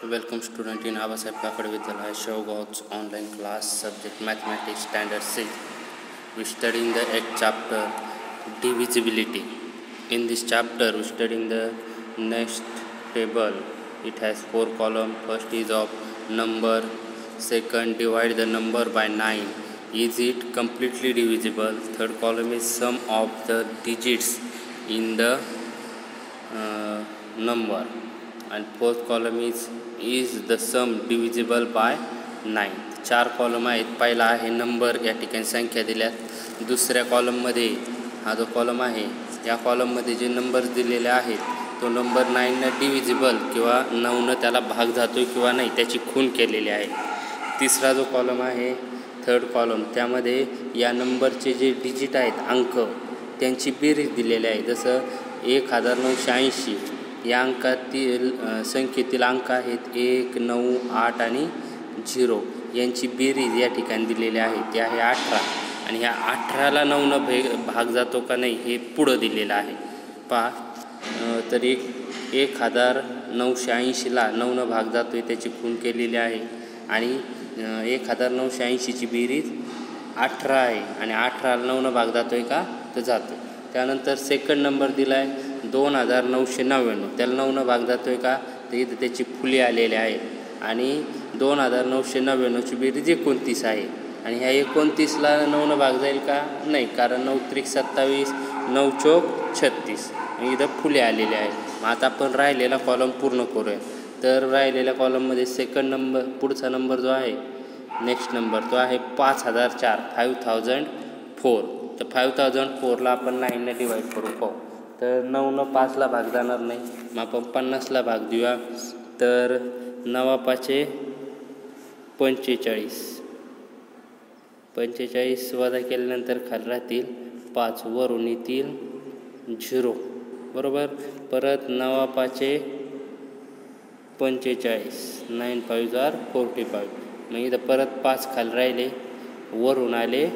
Welcome student in Abasaheb Kakade Vidyalaya Showgo's online class subject mathematics standard 6. We studying the 8th chapter divisibility. In this chapter we studying the next table. It has 4 columns. First is of number, second divide the number by 9. Is it completely divisible? Third column is sum of the digits in the number, and fourth column is the sum divisible by 9. 4 column आहेत. पहिला आहे number, या ठिकाणी संख्या दिल्यात. दुसऱ्या कॉलममध्ये हा जो कॉलम आहे या कॉलममध्ये जे नंबर्स दिलेले आहेत तो नंबर 9 डिव्हिजिबल किंवा 9 त्याला भाग जातो किंवा नाही त्याची खूण केलेली आहे. तिसरा जो कॉलम आहे थर्ड कॉलम, त्यामध्ये या नंबरचे जे डिजिट आहेत अंक त्यांची बेरीज दिलेली आहे. जसं 1980 या अंकातील संख्येतील अंक आहेत 1, 9, 8 आणि 0 यांची बेरीज या ठिकाणी दिलेली आहे. ते आहे 18 आणि ह्या 18ला 9 भाग जातो का नाही हे पुढं दिलेलं आहे. पहा तर 1980ला 9 भाग जातो आहे त्याची खूण केलेली आहे आणि 1980ची बेरीज 18 आहे आणि 18ला 9 भाग जातो आहे का तर जातो. त्यानंतर सेकंड नंबर दिला आहे 2999, त्याला 9 भाग जातो आहे का तर इथं त्याची फुले आलेली आहेत आणि 2999ची बेरीज 29 आहे आणि ह्या 29ला 9 भाग जाईल का नाही, कारण 9 त्रिक 27, 9 चौक 36 आणि इथं फुले आलेले आहेत. मग आता आपण राहिलेला कॉलम पूर्ण करूया. तर राहिलेल्या कॉलममध्ये सेकंड नंबर पुढचा नंबर जो आहे नेक्स्ट नंबर तो आहे 5004, 5004. तर 5004ला आपण 9ने डिवाईड करू पाहू. तर 9 5ला भाग जाणार नाही, मग आपण 50ला भाग देऊया. तर 9 5 45, 45 वजा केल्यानंतर खाली राहतील 5, वरून येतील 0 बरोबर. परत 9 5 45, 9 5 are 45. मग इथं परत 5 खाली राहिले, वरून आले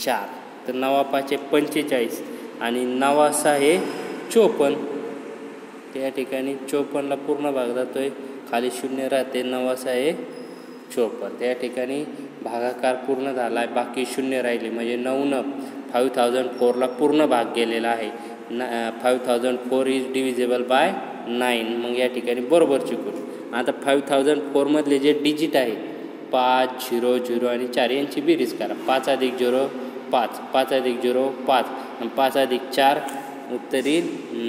4. तर 9 5 45 आणि 9 6 54. त्या ठिकाणी 54ला पूर्ण भाग जातो आहे, खाली 0 राहते. 9 6 54. त्या ठिकाणी भागाकार पूर्ण झाला आहे, बाकी 0 राहिले म्हणजे 9 5004ला पूर्ण भाग गेलेला आहे. 5004 इज डिव्हिजिबल बाय 9. मग या ठिकाणी बरोबर चिकून. आता 5004मधले जे डिजिट आहे 5 0 0 आणि 4 यांची बेरीज करा. 5 अधिक 0 5, 5 अधिक 0 5 आणि 5 अधिक 4 उत्तर येईल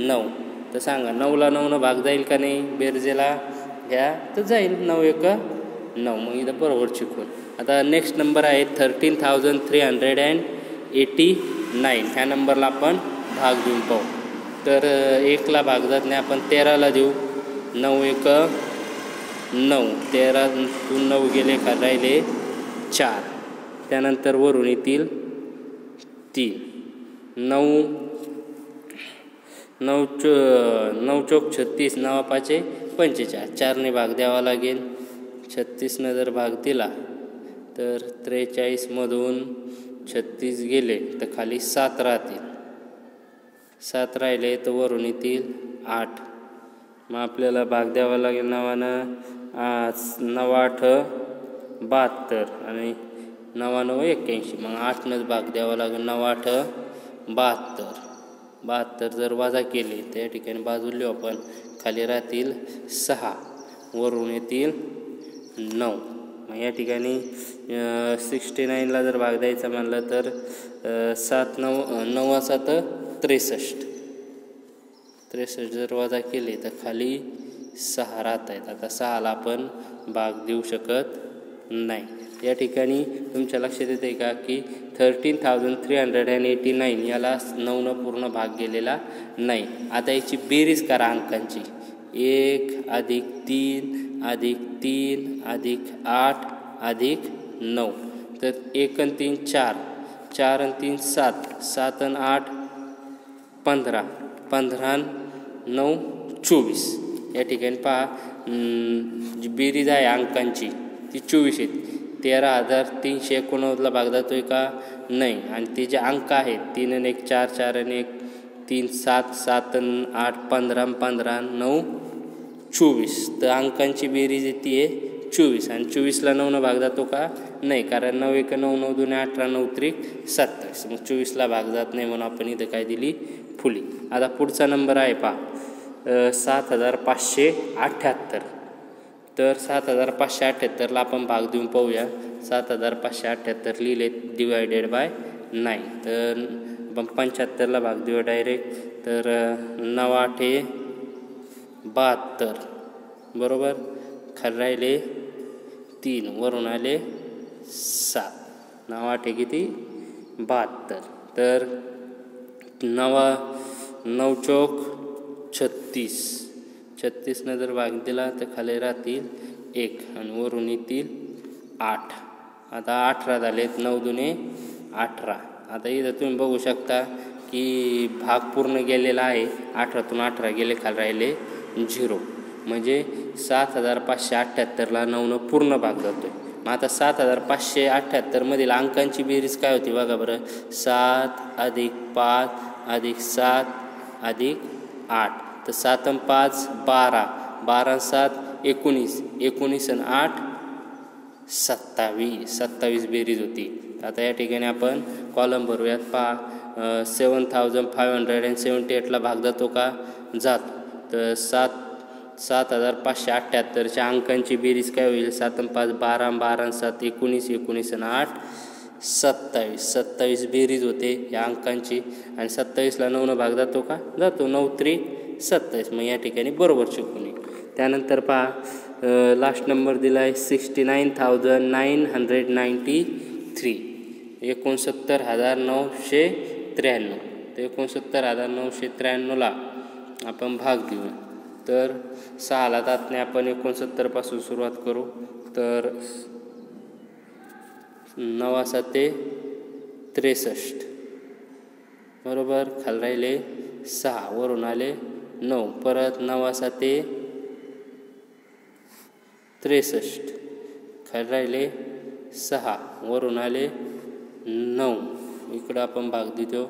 9. तर सांगा 9ला 9 भाग जाईल का नाही बेरजेला ह्या तर जाईल. 9 1 9. मग इथं बरोबर चिकून. आता नेक्स्ट नंबर आहे 13389. ह्या नंबरला आपण भाग देऊन पाहू. तर 1ला भाग जात नाही, आपण 13ला देऊ. 9 1 9, 13तून 9 गेले का राहिले 4. त्यानंतर वरून येतील 3. 9 चौक 36, 9 5 45. 4ने भाग द्यावा लागेल. 36ने जर भाग दिला तर 43मधून 36 गेले तर खाली 7 राहतील. 7 राहिले तर वरून येतील 8. मग आपल्याला भाग द्यावा लागेल 9 8 72 आणि 9 9 81. मग 8नंच भाग द्यावा लागेल. 9 8 72. 72 जर वजा केले त्या ठिकाणी बाजू लिहू आपण. खाली राहतील 6, वरून येतील 9. मग या ठिकाणी 69ला जर भाग द्यायचा म्हणलं तर 7 9 7 63. 63 जर वजा केले तर खाली 6 राहत आहेत. आता 6ला आपण भाग देऊ शकत नाही. या ठिकाणी तुमच्या लक्षात येते का की 13389 याला 9 पूर्ण भाग गेलेला नाही. आता याची बेरीज करा अंकांची. 1 अधिक 3 अधिक 3 अधिक 8 अधिक 9. तर 1 आणि 3 4, 4 आणि 3 7, 7 आणि 8 15, 15 आणि 9 24. या ठिकाणी पहा जी बेरीज आहे अंकांची ती 24 आहेत. 13389ला भाग जातो आहे का नाही. आणि ते जे अंक आहेत 3 आणि 1 4, 4 आणि 1 3 7, 7 आणि 8 15, 15 9 24, तर अंकांची बेरीज येते आहे 24 आणि 24ला 9 भाग जातो का? नाही, कारण 9 1 9 9 2 18 9 3 27, मग 24ला भाग जात नाही म्हणून आपण इथं काय दिली? फुली. आता पुढचा नंबर आहे पहा 7578. तर 7578ला आपण भाग देऊन पाहूया. 7578 लिहिले डिवायडेड बाय 9, तर आपण 75ला भाग देऊ डायरेक्ट. तर 9 8 72, बरोबर. खाली राहिले 3, वरून आले 7. 9 8 किती? 72. तर 9 चौक 36. 36 जर भाग दिला तर खाली राहतील 1 आणि वरून येतील 8. आता 18 झालेत. 9 दुने 18. आता इथं तुम्ही बघू शकता की भाग पूर्ण गेलेला आहे. 18तून 18 गेले, खाली राहिले 0. म्हणजे 7578ला 9 पूर्ण भाग जातो आहे. मग आता 7578 मधील अंकांची बेरीज काय होती बघा बरं. 7 + 5 + 7 + 8. तर 7 आणि 5 12, 12 आणि 7 19, 19 आणि 8 27, 27 बेरीज होती. आता या ठिकाणी आपण कॉलम भरूयात. पहा 7578ला भाग जातो का? जातो. तर 7578च्या अंकांची बेरीज काय होईल? 7 आणि 5 12, 12 आणि 7 19, 19 आणि 8 27, 27 बेरीज होते या अंकांची. आणि 27ला 9 भाग जातो का? जातो. 9 3 27. मग या ठिकाणी बरोबर शिकून येईल. त्यानंतर पहा लास्ट नंबर दिला आहे 69,993. 69,993. तर 69,993ला आपण भाग देऊ. तर 6ला जात नाही, आपण 69पासून सुरुवात करू. तर 9 7 63, बरोबर. खाली राहिले 6, वरून आले 9. परत 9 7 63, खाली राहिले 6, वरून आले 9. इकडं आपण भाग देतो.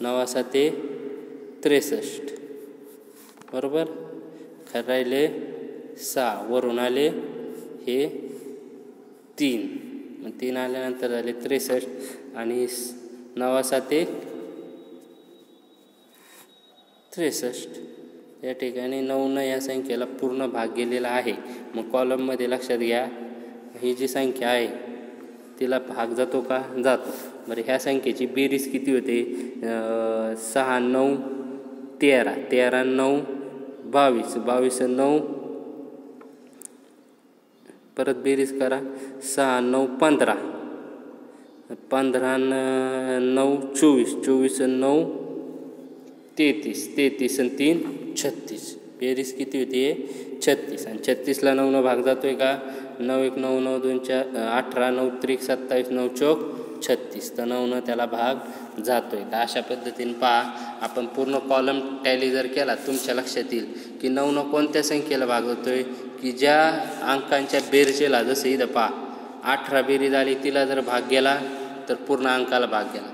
9 7 63, बरोबर. खाली राहिले 6, वरून आले हे 3. मग 3 आल्यानंतर झाले 63 आणि 9 7 63. या ठिकाणी 9 या संख्येला पूर्ण भाग गेलेला आहे. मग कॉलममध्ये लक्षात घ्या, ही जी संख्या आहे तिला भाग जातो का? जातो. बरं, ह्या संख्येची बेरीज किती होते? 6 9 13, 13 9 22, 22 9. परत बेरीज करा. 6 9 15, 15 9 24, 24 9 33, 33 आणि 3 36. बेरीज किती होती? 36. आणि 36ला 9 भाग जातो आहे का? 9 1 9 9 2 18, 9 3 27, 9 चौक 36. तर 9 त्याला भाग जातो आहे. तर अशा पद्धतीने पहा, आपण पूर्ण कॉलम टॅली जर केला तुमच्या लक्षात येईल की 9 कोणत्या संख्येला भाग जातो आहे की ज्या अंकांच्या बेरजेला, जसं इथं पहा 18 बेरीज आली, तिला जर भाग गेला तर पूर्ण अंकाला भाग गेला.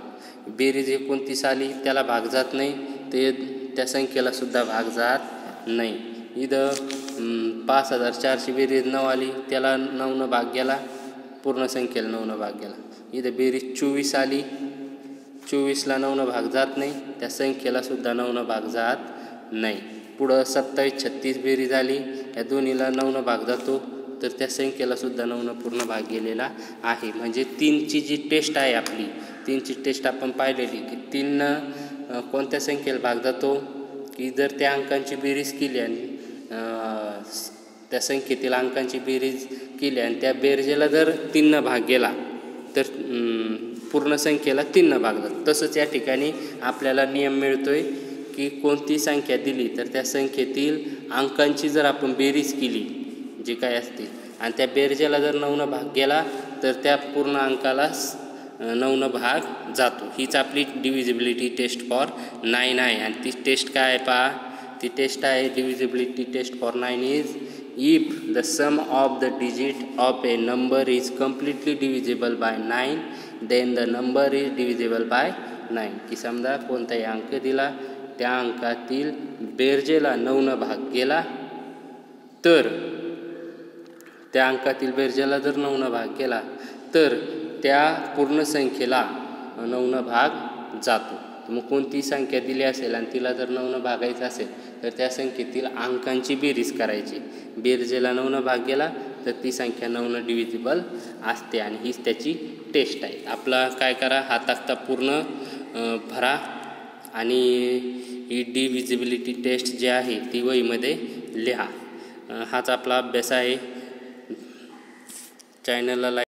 बेरीज 29 आली, त्याला भाग जात नाही, ते त्या संख्येला सुद्धा भाग जात नाही. इथं 5400 बेरीज 9 आली, त्याला 9 भाग गेला, पूर्ण संख्येला 9 भाग गेला. इथं बेरीज 24 आली, 24ला 9 भाग जात नाही, त्या संख्येला सुद्धा 9 भाग जात नाही. पुढं 27 36 बेरीज आली, या दोन्हीला 9 भाग जातो, तर त्या संख्येला सुद्धा 9 पूर्ण भाग गेलेला आहे. म्हणजे 3ची जी टेस्ट आहे आपली, 3ची टेस्ट आपण पाहिलेली की 3 कोणत्या संख्येला भाग जातो की जर त्या अंकांची बेरीज केली आणि त्या संख्येतील अंकांची बेरीज केली आणि त्या बेरजेला जर 3 भाग गेला तर पूर्ण संख्येला 3 भाग जातो. तसंच या ठिकाणी आपल्याला नियम मिळतोय की कोणती संख्या दिली तर त्या संख्येतील अंकांची जर आपण बेरीज केली जी काय असते आणि त्या बेरजेला जर 9 भाग गेला तर त्या पूर्ण अंकाला 9 भाग जातो. हीच आपली डिव्हिजिबिलिटी टेस्ट फॉर 9 आहे. आणि ती टेस्ट काय आहे पहा, ती टेस्ट आहे divisibility test for 9 is if the sum of the digit of a number is completely divisible by 9 then the number is divisible by 9. की समजा कोणताही अंक दिला, त्या अंकातील बेरजेला 9 भाग गेला तर त्या अंकातील बेरजेला जर 9 भाग केला तर त्या पूर्ण संख्येला 9 भाग जातो. मग कोणती संख्या दिली असेल आणि तिला जर 9 भागायचं असेल तर त्या संख्येतील अंकांची बेरीज करायची. बेरजेला 9 भाग गेला तर ती संख्या 9 डिव्हिजिबल असते आणि हीच त्याची टेस्ट आहे. आपला काय करा, हा तक्ता पूर्ण भरा आणि ही डिव्हिजिबिलिटी टेस्ट जी आहे ती वहीमध्ये लिहा. हाच आपला अभ्यास आहे. चॅनलला लाईक